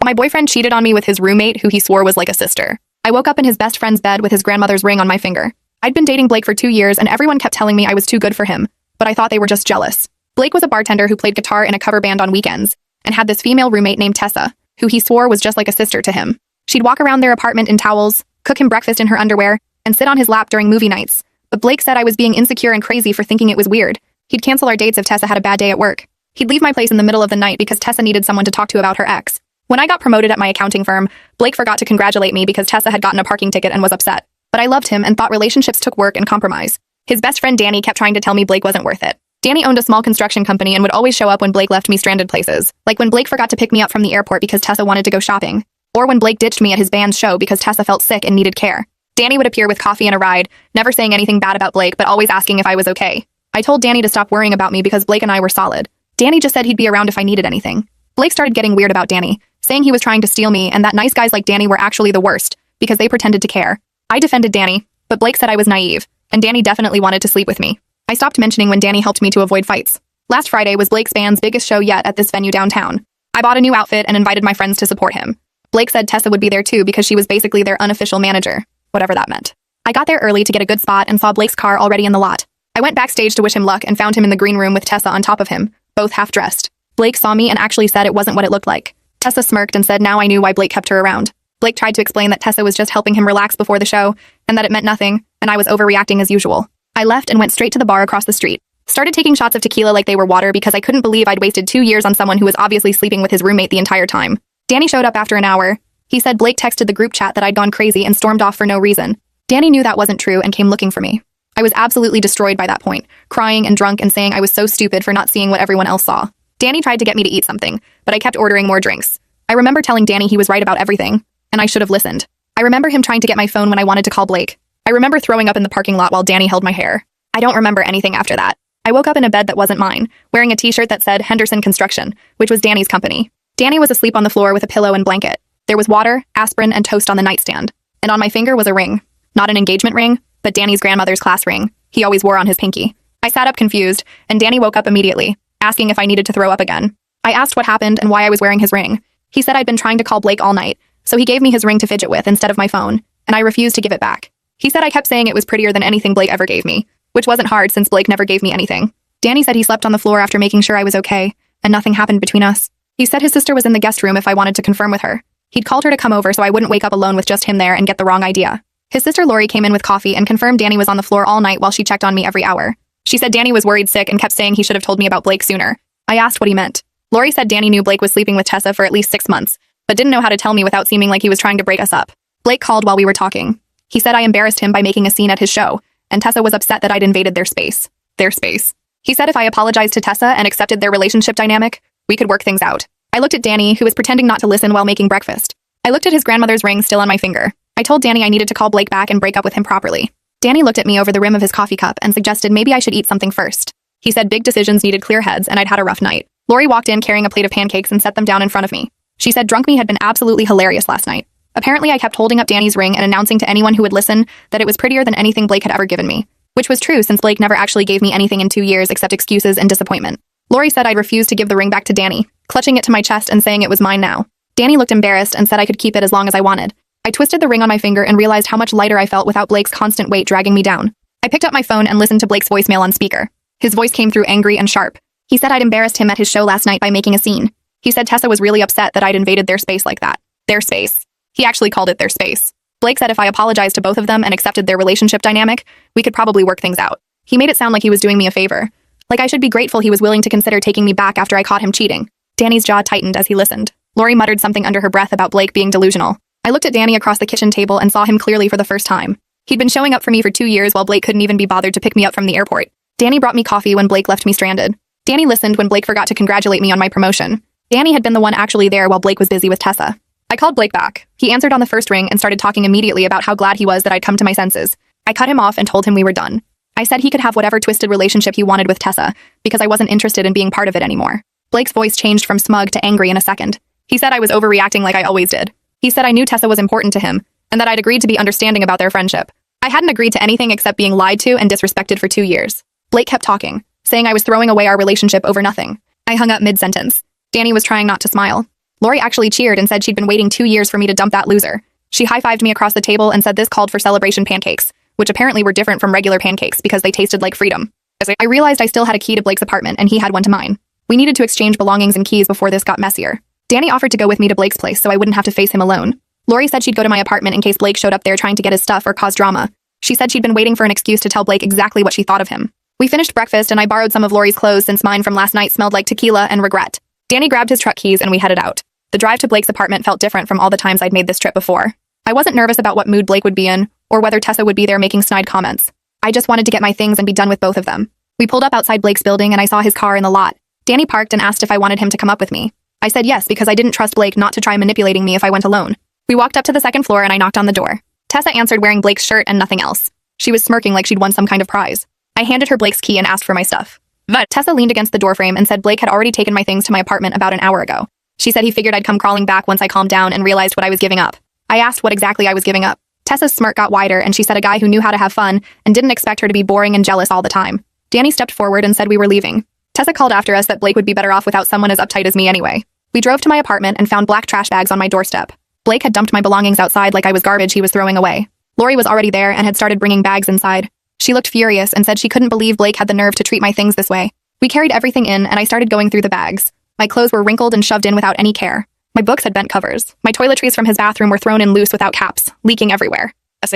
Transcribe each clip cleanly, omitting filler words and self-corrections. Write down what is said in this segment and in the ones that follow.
My boyfriend cheated on me with his roommate, who he swore was like a sister. I woke up in his best friend's bed with his grandmother's ring on my finger. I'd been dating Blake for 2 years and everyone kept telling me I was too good for him, but I thought they were just jealous. Blake was a bartender who played guitar in a cover band on weekends and had this female roommate named Tessa, who he swore was just like a sister to him. She'd walk around their apartment in towels, cook him breakfast in her underwear, and sit on his lap during movie nights. But Blake said I was being insecure and crazy for thinking it was weird. He'd cancel our dates if Tessa had a bad day at work. He'd leave my place in the middle of the night because Tessa needed someone to talk to about her ex. When I got promoted at my accounting firm, Blake forgot to congratulate me because Tessa had gotten a parking ticket and was upset. But I loved him and thought relationships took work and compromise. His best friend Danny kept trying to tell me Blake wasn't worth it. Danny owned a small construction company and would always show up when Blake left me stranded places, like when Blake forgot to pick me up from the airport because Tessa wanted to go shopping, or when Blake ditched me at his band's show because Tessa felt sick and needed care. Danny would appear with coffee and a ride, never saying anything bad about Blake but always asking if I was okay. I told Danny to stop worrying about me because Blake and I were solid. Danny just said he'd be around if I needed anything. Blake started getting weird about Danny, saying he was trying to steal me and that nice guys like Danny were actually the worst because they pretended to care. I defended Danny, but Blake said I was naive, and Danny definitely wanted to sleep with me. I stopped mentioning when Danny helped me to avoid fights. Last Friday was Blake's band's biggest show yet at this venue downtown. I bought a new outfit and invited my friends to support him. Blake said Tessa would be there too because she was basically their unofficial manager, whatever that meant. I got there early to get a good spot and saw Blake's car already in the lot. I went backstage to wish him luck and found him in the green room with Tessa on top of him, both half-dressed. Blake saw me and actually said it wasn't what it looked like. Tessa smirked and said now I knew why Blake kept her around. Blake tried to explain that Tessa was just helping him relax before the show, and that it meant nothing, and I was overreacting as usual. I left and went straight to the bar across the street. Started taking shots of tequila like they were water because I couldn't believe I'd wasted 2 years on someone who was obviously sleeping with his roommate the entire time. Danny showed up after an hour. He said Blake texted the group chat that I'd gone crazy and stormed off for no reason. Danny knew that wasn't true and came looking for me. I was absolutely destroyed by that point, crying and drunk and saying I was so stupid for not seeing what everyone else saw. Danny tried to get me to eat something, but I kept ordering more drinks. I remember telling Danny he was right about everything, and I should have listened. I remember him trying to get my phone when I wanted to call Blake. I remember throwing up in the parking lot while Danny held my hair. I don't remember anything after that. I woke up in a bed that wasn't mine, wearing a t-shirt that said Henderson Construction, which was Danny's company. Danny was asleep on the floor with a pillow and blanket. There was water, aspirin, and toast on the nightstand. And on my finger was a ring. Not an engagement ring, but Danny's grandmother's class ring. He always wore on his pinky. I sat up confused, and Danny woke up immediately, asking if I needed to throw up again. I asked what happened and why I was wearing his ring. He said I'd been trying to call Blake all night, so he gave me his ring to fidget with instead of my phone, and I refused to give it back. He said I kept saying it was prettier than anything Blake ever gave me, which wasn't hard since Blake never gave me anything. Danny said he slept on the floor after making sure I was okay, and nothing happened between us. He said his sister was in the guest room if I wanted to confirm with her. He'd called her to come over so I wouldn't wake up alone with just him there and get the wrong idea. His sister Lori came in with coffee and confirmed Danny was on the floor all night while she checked on me every hour. She said Danny was worried sick and kept saying he should have told me about Blake sooner. I asked what he meant. Lori said Danny knew Blake was sleeping with Tessa for at least 6 months, but didn't know how to tell me without seeming like he was trying to break us up. Blake called while we were talking. He said I embarrassed him by making a scene at his show, and Tessa was upset that I'd invaded their space. Their space. He said if I apologized to Tessa and accepted their relationship dynamic, we could work things out. I looked at Danny, who was pretending not to listen while making breakfast. I looked at his grandmother's ring still on my finger. I told Danny I needed to call Blake back and break up with him properly. Danny looked at me over the rim of his coffee cup and suggested maybe I should eat something first. He said big decisions needed clear heads and I'd had a rough night. Lori walked in carrying a plate of pancakes and set them down in front of me. She said drunk me had been absolutely hilarious last night. Apparently I kept holding up Danny's ring and announcing to anyone who would listen that it was prettier than anything Blake had ever given me. Which was true since Blake never actually gave me anything in 2 years except excuses and disappointment. Lori said I'd refuse to give the ring back to Danny, clutching it to my chest and saying it was mine now. Danny looked embarrassed and said I could keep it as long as I wanted. I twisted the ring on my finger and realized how much lighter I felt without Blake's constant weight dragging me down. I picked up my phone and listened to Blake's voicemail on speaker. His voice came through angry and sharp. He said I'd embarrassed him at his show last night by making a scene. He said Tessa was really upset that I'd invaded their space like that. Their space. He actually called it their space. Blake said if I apologized to both of them and accepted their relationship dynamic, we could probably work things out. He made it sound like he was doing me a favor. Like I should be grateful he was willing to consider taking me back after I caught him cheating. Danny's jaw tightened as he listened. Lori muttered something under her breath about Blake being delusional. I looked at Danny across the kitchen table and saw him clearly for the first time. He'd been showing up for me for 2 years while Blake couldn't even be bothered to pick me up from the airport. Danny brought me coffee when Blake left me stranded. Danny listened when Blake forgot to congratulate me on my promotion. Danny had been the one actually there while Blake was busy with Tessa. I called Blake back. He answered on the first ring and started talking immediately about how glad he was that I'd come to my senses. I cut him off and told him we were done. I said he could have whatever twisted relationship he wanted with Tessa, because I wasn't interested in being part of it anymore. Blake's voice changed from smug to angry in a second. He said I was overreacting like I always did. He said I knew Tessa was important to him, and that I'd agreed to be understanding about their friendship. I hadn't agreed to anything except being lied to and disrespected for 2 years. Blake kept talking, saying I was throwing away our relationship over nothing. I hung up mid-sentence. Danny was trying not to smile. Lori actually cheered and said she'd been waiting 2 years for me to dump that loser. She high-fived me across the table and said this called for celebration pancakes, which apparently were different from regular pancakes because they tasted like freedom. I realized I still had a key to Blake's apartment and he had one to mine. We needed to exchange belongings and keys before this got messier. Danny offered to go with me to Blake's place so I wouldn't have to face him alone. Lori said she'd go to my apartment in case Blake showed up there trying to get his stuff or cause drama. She said she'd been waiting for an excuse to tell Blake exactly what she thought of him. We finished breakfast and I borrowed some of Lori's clothes since mine from last night smelled like tequila and regret. Danny grabbed his truck keys and we headed out. The drive to Blake's apartment felt different from all the times I'd made this trip before. I wasn't nervous about what mood Blake would be in, or whether Tessa would be there making snide comments. I just wanted to get my things and be done with both of them. We pulled up outside Blake's building and I saw his car in the lot. Danny parked and asked if I wanted him to come up with me. I said yes because I didn't trust Blake not to try manipulating me if I went alone. We walked up to the second floor and I knocked on the door. Tessa answered wearing Blake's shirt and nothing else. She was smirking like she'd won some kind of prize. I handed her Blake's key and asked for my stuff. But Tessa leaned against the doorframe and said Blake had already taken my things to my apartment about an hour ago. She said he figured I'd come crawling back once I calmed down and realized what I was giving up. I asked what exactly I was giving up. Tessa's smirk got wider and she said a guy who knew how to have fun and didn't expect her to be boring and jealous all the time. Danny stepped forward and said we were leaving. Tessa called after us that Blake would be better off without someone as uptight as me anyway. We drove to my apartment and found black trash bags on my doorstep. Blake had dumped my belongings outside like I was garbage he was throwing away. Lori was already there and had started bringing bags inside. She looked furious and said she couldn't believe Blake had the nerve to treat my things this way. We carried everything in and I started going through the bags. My clothes were wrinkled and shoved in without any care. My books had bent covers. My toiletries from his bathroom were thrown in loose without caps, leaking everywhere.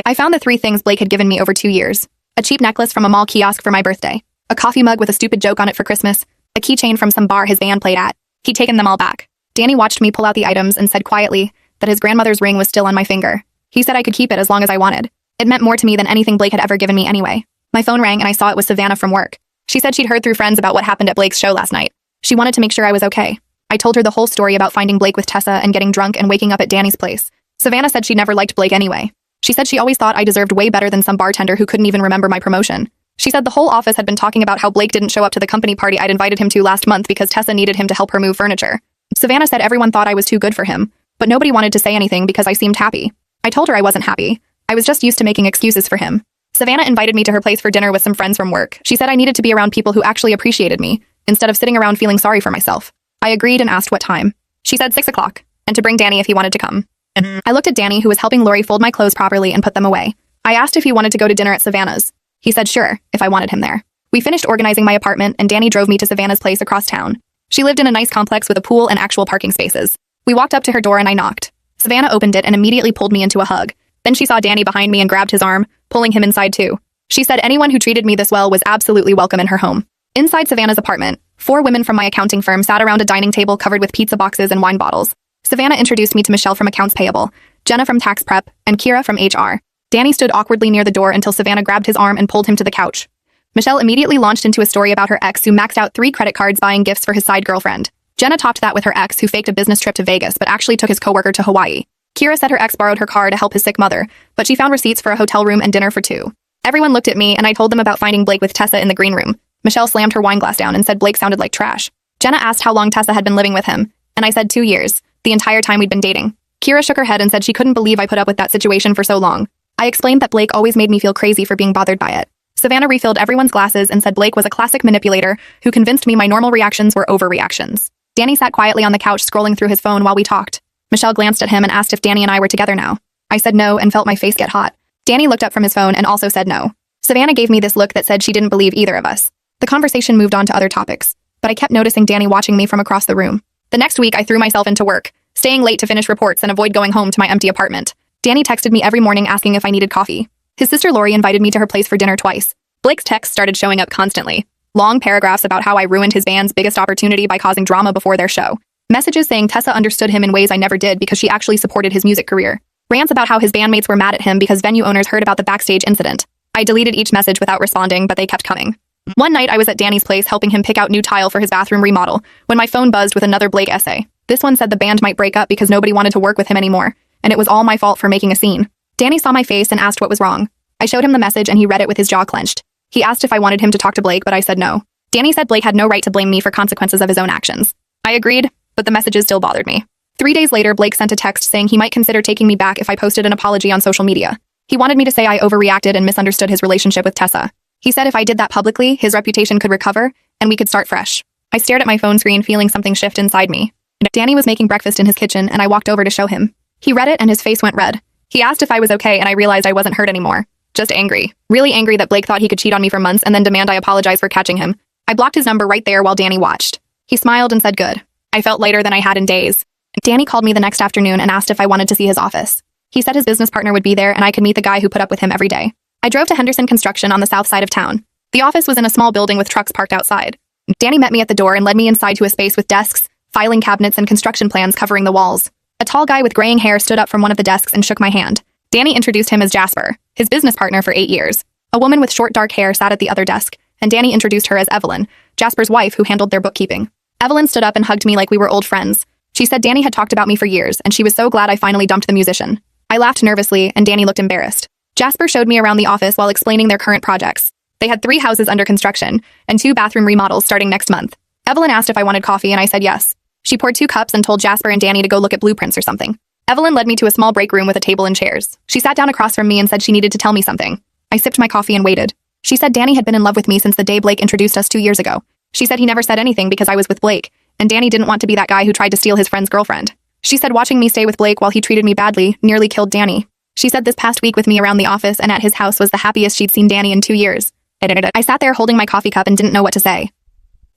I found the 3 things Blake had given me over 2 years. A cheap necklace from a mall kiosk for my birthday. A coffee mug with a stupid joke on it for Christmas. A keychain from some bar his band played at. He'd taken them all back. Danny watched me pull out the items and said quietly that his grandmother's ring was still on my finger. He said I could keep it as long as I wanted. It meant more to me than anything Blake had ever given me anyway. My phone rang and I saw it was Savannah from work. She said she'd heard through friends about what happened at Blake's show last night. She wanted to make sure I was okay. I told her the whole story about finding Blake with Tessa and getting drunk and waking up at Danny's place. Savannah said she never liked Blake anyway. She said she always thought I deserved way better than some bartender who couldn't even remember my promotion. She said the whole office had been talking about how Blake didn't show up to the company party I'd invited him to last month because Tessa needed him to help her move furniture. Savannah said everyone thought I was too good for him, but nobody wanted to say anything because I seemed happy. I told her I wasn't happy. I was just used to making excuses for him. Savannah invited me to her place for dinner with some friends from work. She said I needed to be around people who actually appreciated me, instead of sitting around feeling sorry for myself. I agreed and asked what time. She said 6 o'clock, and to bring Danny if he wanted to come. I looked at Danny, who was helping Lori fold my clothes properly and put them away. I asked if he wanted to go to dinner at Savannah's. He said sure, if I wanted him there. We finished organizing my apartment and Danny drove me to Savannah's place across town. She lived in a nice complex with a pool and actual parking spaces. We walked up to her door and I knocked. Savannah opened it and immediately pulled me into a hug. Then she saw Danny behind me and grabbed his arm, pulling him inside too. She said anyone who treated me this well was absolutely welcome in her home. Inside Savannah's apartment, 4 women from my accounting firm sat around a dining table covered with pizza boxes and wine bottles. Savannah introduced me to Michelle from Accounts Payable, Jenna from Tax Prep, and Kira from HR. Danny stood awkwardly near the door until Savannah grabbed his arm and pulled him to the couch. Michelle immediately launched into a story about her ex who maxed out 3 credit cards buying gifts for his side girlfriend. Jenna topped that with her ex who faked a business trip to Vegas but actually took his coworker to Hawaii. Kira said her ex borrowed her car to help his sick mother, but she found receipts for a hotel room and dinner for 2. Everyone looked at me and I told them about finding Blake with Tessa in the green room. Michelle slammed her wine glass down and said Blake sounded like trash. Jenna asked how long Tessa had been living with him, and I said 2 years, the entire time we'd been dating. Kira shook her head and said she couldn't believe I put up with that situation for so long. I explained that Blake always made me feel crazy for being bothered by it. Savannah refilled everyone's glasses and said Blake was a classic manipulator who convinced me my normal reactions were overreactions. Danny sat quietly on the couch scrolling through his phone while we talked. Michelle glanced at him and asked if Danny and I were together now. I said no and felt my face get hot. Danny looked up from his phone and also said no. Savannah gave me this look that said she didn't believe either of us. The conversation moved on to other topics, but I kept noticing Danny watching me from across the room. The next week I threw myself into work, staying late to finish reports and avoid going home to my empty apartment. Danny texted me every morning asking if I needed coffee. His sister Lori invited me to her place for dinner twice. Blake's texts started showing up constantly. Long paragraphs about how I ruined his band's biggest opportunity by causing drama before their show. Messages saying Tessa understood him in ways I never did because she actually supported his music career. Rants about how his bandmates were mad at him because venue owners heard about the backstage incident. I deleted each message without responding, but they kept coming. One night I was at Danny's place helping him pick out new tile for his bathroom remodel when my phone buzzed with another Blake essay. This one said the band might break up because nobody wanted to work with him anymore, and it was all my fault for making a scene. Danny saw my face and asked what was wrong. I showed him the message and he read it with his jaw clenched. He asked if I wanted him to talk to Blake, but I said no. Danny said Blake had no right to blame me for consequences of his own actions. I agreed, but the messages still bothered me. 3 days later, Blake sent a text saying he might consider taking me back if I posted an apology on social media. He wanted me to say I overreacted and misunderstood his relationship with Tessa. He said if I did that publicly, his reputation could recover, and we could start fresh. I stared at my phone screen feeling something shift inside me. Danny was making breakfast in his kitchen, and I walked over to show him. He read it and his face went red. He asked if I was okay, and I realized I wasn't hurt anymore. Just angry. Really angry that Blake thought he could cheat on me for months and then demand I apologize for catching him. I blocked his number right there while Danny watched. He smiled and said good. I felt lighter than I had in days. Danny called me the next afternoon and asked if I wanted to see his office. He said his business partner would be there and I could meet the guy who put up with him every day. I drove to Henderson Construction on the south side of town. The office was in a small building with trucks parked outside. Danny met me at the door and led me inside to a space with desks, filing cabinets, and construction plans covering the walls. A tall guy with graying hair stood up from one of the desks and shook my hand. Danny introduced him as Jasper, his business partner for 8 years. A woman with short dark hair sat at the other desk, and Danny introduced her as Evelyn, Jasper's wife who handled their bookkeeping. Evelyn stood up and hugged me like we were old friends. She said Danny had talked about me for years, and she was so glad I finally dumped the musician. I laughed nervously, and Danny looked embarrassed. Jasper showed me around the office while explaining their current projects. They had 3 houses under construction, and 2 bathroom remodels starting next month. Evelyn asked if I wanted coffee, and I said yes. She poured 2 cups and told Jasper and Danny to go look at blueprints or something. Evelyn led me to a small break room with a table and chairs. She sat down across from me and said she needed to tell me something. I sipped my coffee and waited. She said Danny had been in love with me since the day Blake introduced us 2 years ago. She said he never said anything because I was with Blake, and Danny didn't want to be that guy who tried to steal his friend's girlfriend. She said watching me stay with Blake while he treated me badly nearly killed Danny. She said this past week with me around the office and at his house was the happiest she'd seen Danny in 2 years. I sat there holding my coffee cup and didn't know what to say.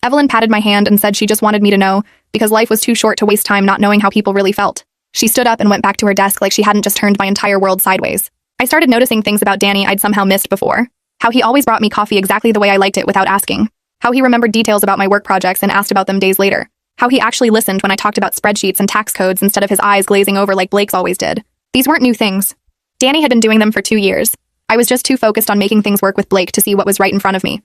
Evelyn patted my hand and said she just wanted me to know, because life was too short to waste time not knowing how people really felt. She stood up and went back to her desk like she hadn't just turned my entire world sideways. I started noticing things about Danny I'd somehow missed before. How he always brought me coffee exactly the way I liked it without asking. How he remembered details about my work projects and asked about them days later. How he actually listened when I talked about spreadsheets and tax codes instead of his eyes glazing over like Blake's always did. These weren't new things. Danny had been doing them for 2 years. I was just too focused on making things work with Blake to see what was right in front of me.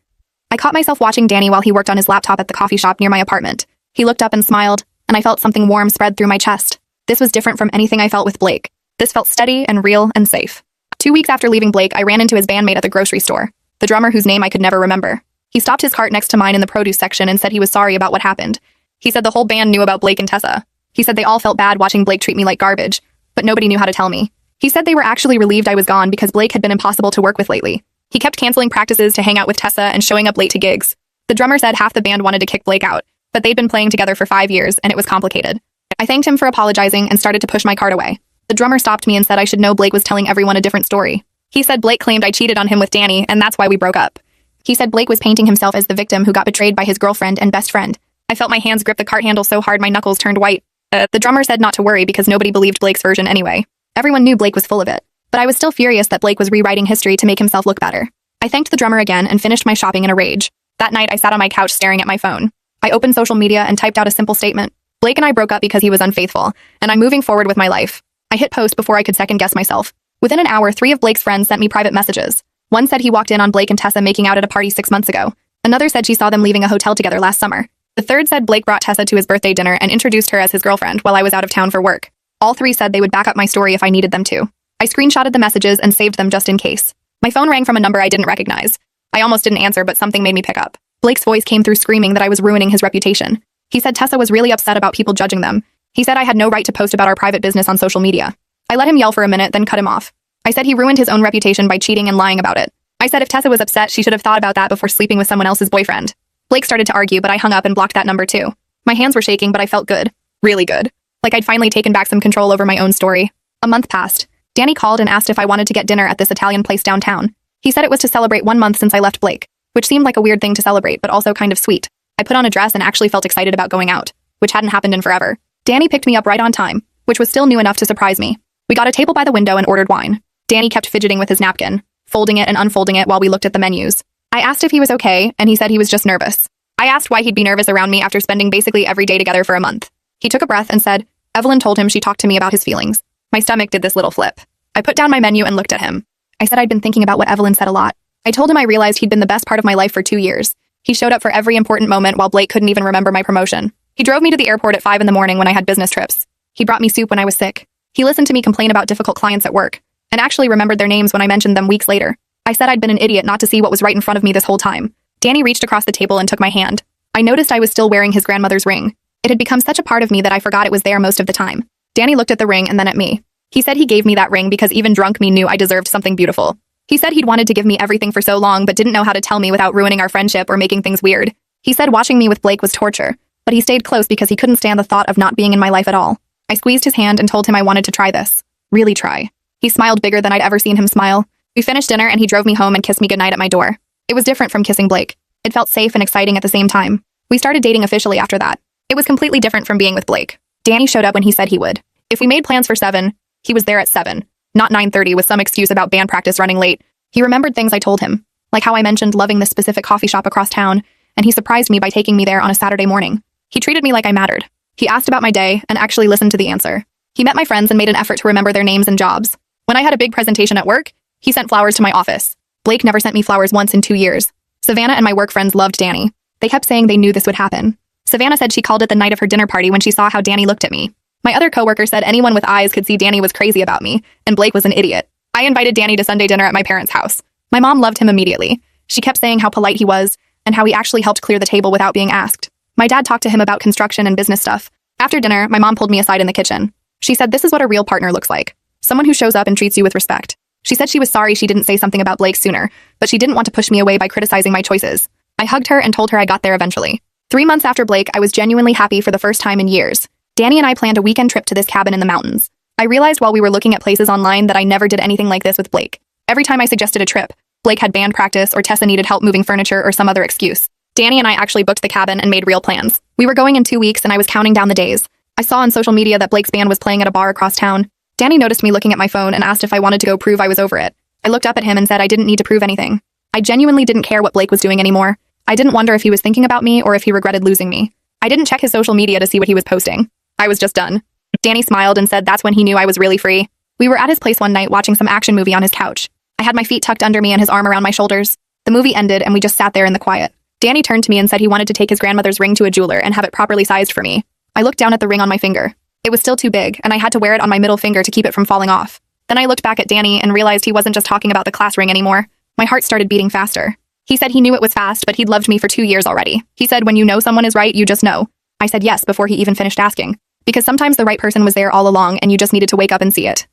I caught myself watching Danny while he worked on his laptop at the coffee shop near my apartment. He looked up and smiled, and I felt something warm spread through my chest. This was different from anything I felt with Blake. This felt steady and real and safe. 2 weeks after leaving Blake, I ran into his bandmate at the grocery store, the drummer whose name I could never remember. He stopped his cart next to mine in the produce section and said he was sorry about what happened. He said the whole band knew about Blake and Tessa. He said they all felt bad watching Blake treat me like garbage, but nobody knew how to tell me. He said they were actually relieved I was gone because Blake had been impossible to work with lately. He kept canceling practices to hang out with Tessa and showing up late to gigs. The drummer said half the band wanted to kick Blake out, but they'd been playing together for 5 years and it was complicated. I thanked him for apologizing and started to push my cart away. The drummer stopped me and said I should know Blake was telling everyone a different story. He said Blake claimed I cheated on him with Danny and that's why we broke up. He said Blake was painting himself as the victim who got betrayed by his girlfriend and best friend. I felt my hands grip the cart handle so hard my knuckles turned white. The drummer said not to worry because nobody believed Blake's version anyway. Everyone knew Blake was full of it. But I was still furious that Blake was rewriting history to make himself look better. I thanked the drummer again and finished my shopping in a rage. That night, I sat on my couch staring at my phone. I opened social media and typed out a simple statement. Blake and I broke up because he was unfaithful, and I'm moving forward with my life. I hit post before I could second guess myself. Within an hour, 3 of Blake's friends sent me private messages. One said he walked in on Blake and Tessa making out at a party 6 months ago. Another said she saw them leaving a hotel together last summer. The third said Blake brought Tessa to his birthday dinner and introduced her as his girlfriend while I was out of town for work. All 3 said they would back up my story if I needed them to. I screenshotted the messages and saved them just in case. My phone rang from a number I didn't recognize. I almost didn't answer, but something made me pick up. Blake's voice came through screaming that I was ruining his reputation. He said Tessa was really upset about people judging them. He said I had no right to post about our private business on social media. I let him yell for a minute, then cut him off. I said he ruined his own reputation by cheating and lying about it. I said if Tessa was upset, she should have thought about that before sleeping with someone else's boyfriend. Blake started to argue, but I hung up and blocked that number too. My hands were shaking, but I felt good. Really good. Like I'd finally taken back some control over my own story. A month passed. Danny called and asked if I wanted to get dinner at this Italian place downtown. He said it was to celebrate 1 month since I left Blake, which seemed like a weird thing to celebrate, but also kind of sweet. I put on a dress and actually felt excited about going out, which hadn't happened in forever. Danny picked me up right on time, which was still new enough to surprise me. We got a table by the window and ordered wine. Danny kept fidgeting with his napkin, folding it and unfolding it while we looked at the menus. I asked if he was okay, and he said he was just nervous. I asked why he'd be nervous around me after spending basically every day together for a month. He took a breath and said, Evelyn told him she talked to me about his feelings. My stomach did this little flip. I put down my menu and looked at him. I said I'd been thinking about what Evelyn said a lot. I told him I realized he'd been the best part of my life for 2 years. He showed up for every important moment while Blake couldn't even remember my promotion. He drove me to the airport at 5 in the morning when I had business trips. He brought me soup when I was sick. He listened to me complain about difficult clients at work, and actually remembered their names when I mentioned them weeks later. I said I'd been an idiot not to see what was right in front of me this whole time. Danny reached across the table and took my hand. I noticed I was still wearing his grandmother's ring. It had become such a part of me that I forgot it was there most of the time. Danny looked at the ring and then at me. He said he gave me that ring because even drunk me knew I deserved something beautiful. He said he'd wanted to give me everything for so long but didn't know how to tell me without ruining our friendship or making things weird. He said watching me with Blake was torture, But he stayed close because he couldn't stand the thought of not being in my life at all. I squeezed his hand and told him I wanted to try this. Really try. He smiled bigger than I'd ever seen him smile. We finished dinner and he drove me home and kissed me goodnight at my door. It was different from kissing Blake. It felt safe and exciting at the same time. We started dating officially after that. It was completely different from being with Blake. Danny showed up when he said he would. If we made plans for 7, he was there at 7, not 9:30 with some excuse about band practice running late. He remembered things I told him, like how I mentioned loving this specific coffee shop across town, and he surprised me by taking me there on a Saturday morning. He treated me like I mattered. He asked about my day and actually listened to the answer. He met my friends and made an effort to remember their names and jobs. When I had a big presentation at work, he sent flowers to my office. Blake never sent me flowers once in 2 years. Savannah and my work friends loved Danny. They kept saying they knew this would happen. Savannah said she called it the night of her dinner party when she saw how Danny looked at me. My other coworker said anyone with eyes could see Danny was crazy about me, and Blake was an idiot. I invited Danny to Sunday dinner at my parents' house. My mom loved him immediately. She kept saying how polite he was, and how he actually helped clear the table without being asked. My dad talked to him about construction and business stuff. After dinner, my mom pulled me aside in the kitchen. She said this is what a real partner looks like. Someone who shows up and treats you with respect. She said she was sorry she didn't say something about Blake sooner, but she didn't want to push me away by criticizing my choices. I hugged her and told her I got there eventually. 3 months after Blake, I was genuinely happy for the first time in years. Danny and I planned a weekend trip to this cabin in the mountains. I realized while we were looking at places online that I never did anything like this with Blake. Every time I suggested a trip, Blake had band practice or Tessa needed help moving furniture or some other excuse. Danny and I actually booked the cabin and made real plans. We were going in 2 weeks and I was counting down the days. I saw on social media that Blake's band was playing at a bar across town. Danny noticed me looking at my phone and asked if I wanted to go prove I was over it. I looked up at him and said I didn't need to prove anything. I genuinely didn't care what Blake was doing anymore. I didn't wonder if he was thinking about me or if he regretted losing me. I didn't check his social media to see what he was posting. I was just done. Danny smiled and said that's when he knew I was really free. We were at his place one night watching some action movie on his couch. I had my feet tucked under me and his arm around my shoulders. The movie ended and we just sat there in the quiet. Danny turned to me and said he wanted to take his grandmother's ring to a jeweler and have it properly sized for me. I looked down at the ring on my finger. It was still too big, and I had to wear it on my middle finger to keep it from falling off. Then I looked back at Danny and realized he wasn't just talking about the class ring anymore. My heart started beating faster. He said he knew it was fast, but he'd loved me for 2 years already. He said when you know someone is right, you just know. I said yes before he even finished asking. Because sometimes the right person was there all along and you just needed to wake up and see it.